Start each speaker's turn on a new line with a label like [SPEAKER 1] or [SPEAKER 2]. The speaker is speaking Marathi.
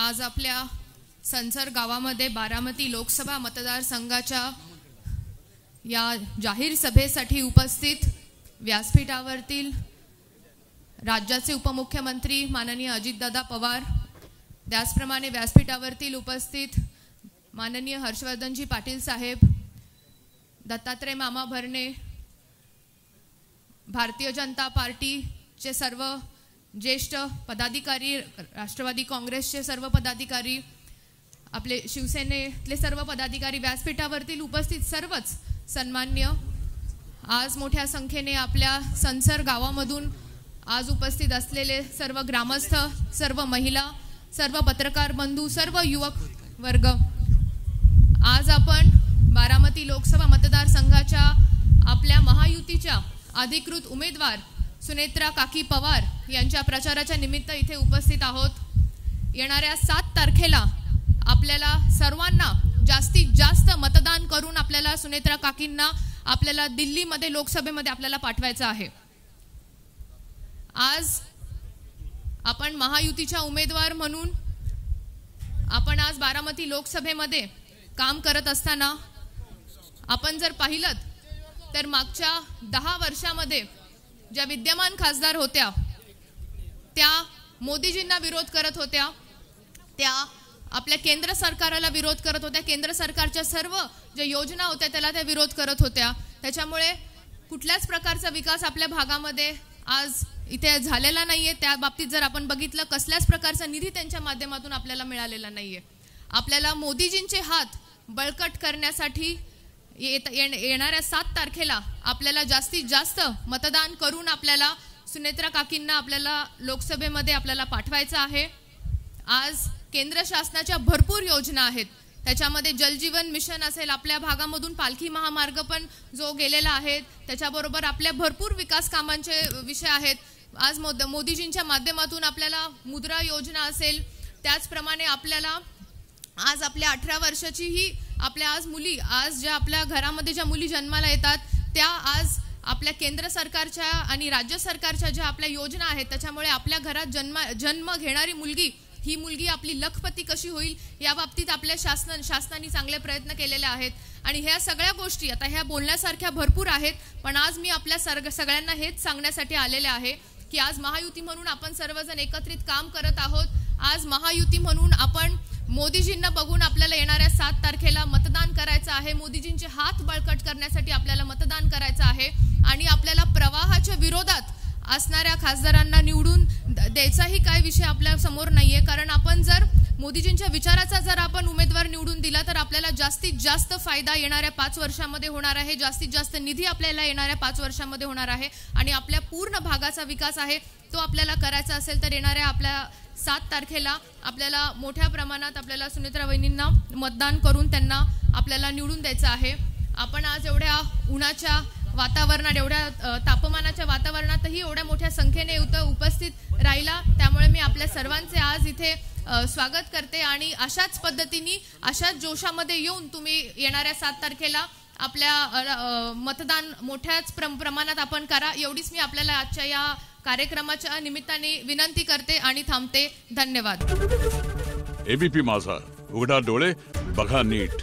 [SPEAKER 1] आज आपल्या संसर गावामध्ये बारामती लोकसभा मतदारसंघाच्या या जाहीर सभेसाठी उपस्थित व्यासपीठावरील राज्याचे उपमुख्यमंत्री माननीय अजितदादा पवार, त्याचप्रमाणे व्यासपीठावरील उपस्थित माननीय हर्षवर्धनजी पाटील साहेब, दत्तात्रय मामा भरणे, भारतीय जनता पार्टीचे सर्व ज्येष्ठ पदाधिकारी, राष्ट्रवादी काँग्रेसचे सर्व पदाधिकारी, आपले शिवसेनेतले सर्व पदाधिकारी, व्यासपीठावरील उपस्थित सर्वच सन्मान्य, आज मोठ्या संख्येने आपल्या संसर गावामधून आज उपस्थित असलेले सर्व ग्रामस्थ, सर्व महिला, सर्व पत्रकार बंधू, सर्व युवक वर्ग, आज आपण बारामती लोकसभा मतदारसंघाच्या आपल्या महायुतीच्या अधिकृत उमेदवार सुनेत्रा काकी पवार यांच्या प्रचाराच्या निमित्त इथे उपस्थित आहोत। येणाऱ्या 7 तारखेला आपल्याला सर्वांना जास्तीत जास्त मतदान करून आपल्याला सुनेत्रा काकींना आपल्याला दिल्लीमध्ये लोकसभेमध्ये आपल्याला पाठवायचं आहे। आज आपण महायुतीच्या उमेदवार म्हणून आपण आज बारामती लोकसभेमध्ये काम करत असताना आपण जर पाहिलं तर मागच्या 10 वर्षामध्ये ज्या विद्यमान खासदार होत्या त्या मोदीजींना विरोध करत होत्या, त्या आपल्या केंद्र सरकारला विरोध करत होत्या, केंद्र सरकारच्या सर्व ज्या योजना होत्या त्याला त्या विरोध करत होत्या। त्याच्यामुळे कुठल्याच प्रकारचा विकास आपल्या भागामध्ये आज इथे झालेला नाहीये। त्या बाबतीत जर आपण बघितलं कसल्याच प्रकारचा निधी त्यांच्या माध्यमातून आपल्याला मिळालेला नाहीये। आपल्याला मोदीजींचे हात बळकट करण्यासाठी येणाऱ्या 7 तारखेला आपल्याला जास्तीत जास्त मतदान करून आपल्याला सुनेत्रा काकींना आपल्याला लोकसभेमध्ये आपल्याला पाठवायचं आहे। आज केंद्र शासनाच्या भरपूर योजना आहेत, त्याच्यामध्ये जलजीवन मिशन असेल, आपल्या भागामधून पालखी महामार्ग पण जो गेलेला आहे, त्याच्याबरोबर आपल्या भरपूर विकास कामांचे विषय आहेत। आज मोदीजींच्या माध्यमातून आपल्याला मुद्रा योजना असेल, त्याचप्रमाणे आपल्याला आज आपल्या 18 वर्षाचीही आपल्या आज मुली, आज ज्या आपल्या घरामध्ये ज्या मुली जन्माला येतात त्या आज आपल्या केंद्र सरकारच्या आणि राज्य सरकारच्या ज्या आपल्या योजना आहेत त्याच्यामुळे आपल्या घरात जन्म घेणारी मुलगी, ही मुलगी आपली लखपती कशी होईल या बाबतीत आपल्या शासनाने चांगले प्रयत्न केलेले आहेत। आणि ह्या सगळ्या गोष्टी आता ह्या बोलण्यासारख्या भरपूर आहेत, पण आज मी आपल्या सगळ्यांना हेच सांगण्यासाठी आलेले आहे की आज महायुती म्हणून आपण सर्वजण एकत्रित काम करत आहोत। आज महायुती म्हणून आपण मोदीजींना बघून आपल्याला येणाऱ्या 7 तारखेला मतदान करायचं आहे। मोदीजींचे हात बळकट करण्यासाठी आपल्याला मतदान करायचं आहे आणि आपल्याला प्रवाहाच्या विरोधात असणाऱ्या खासदारांना निवडून द्यायचाही काय विषय आपल्या समोर नाहीये। कारण आपण जर मोदीजींच्या विचाराचा जर आपण उमेदवार निवडून दिला तर आपल्याला जास्तीत जास्त फायदा येणाऱ्या 5 वर्षांमध्ये होणार आहे, जास्तीत जास्त निधी आपल्याला येणाऱ्या 5 वर्षांमध्ये होणार आहे आणि आपल्या पूर्ण भागाचा विकास आहे तो आपल्याला करायचा असेल तर येणाऱ्या आपल्या 7 तारखेला आपल्याला मोठ्या प्रमाणात आपल्याला सुनेत्रा वहिनींना मतदान करून त्यांना आपल्याला निवडून द्यायचं आहे। आपण आज एवढ्या उन्हाच्या वातावरणात, एवढ्या तापमानाच्या वातावरणातही एवढ्या मोठ्या संख्येने उपस्थित राहिला, त्यामुळे मी आपल्या सर्वांचे आज इथे स्वागत करते आणि अशाच पद्धतीने अशाच जोशामध्ये येऊन तुम्ही येणाऱ्या 7 तारखेला आपल्या मतदान मोठ्याच प्रमाणात आपण करा, एवढीच मी आपल्याला आजच्या या कार्यक्रमाच्या निमित्ताने विनंती करते आणि थांबते। धन्यवाद।
[SPEAKER 2] एबीपी माझा, उघडा डोळे बघा नीट।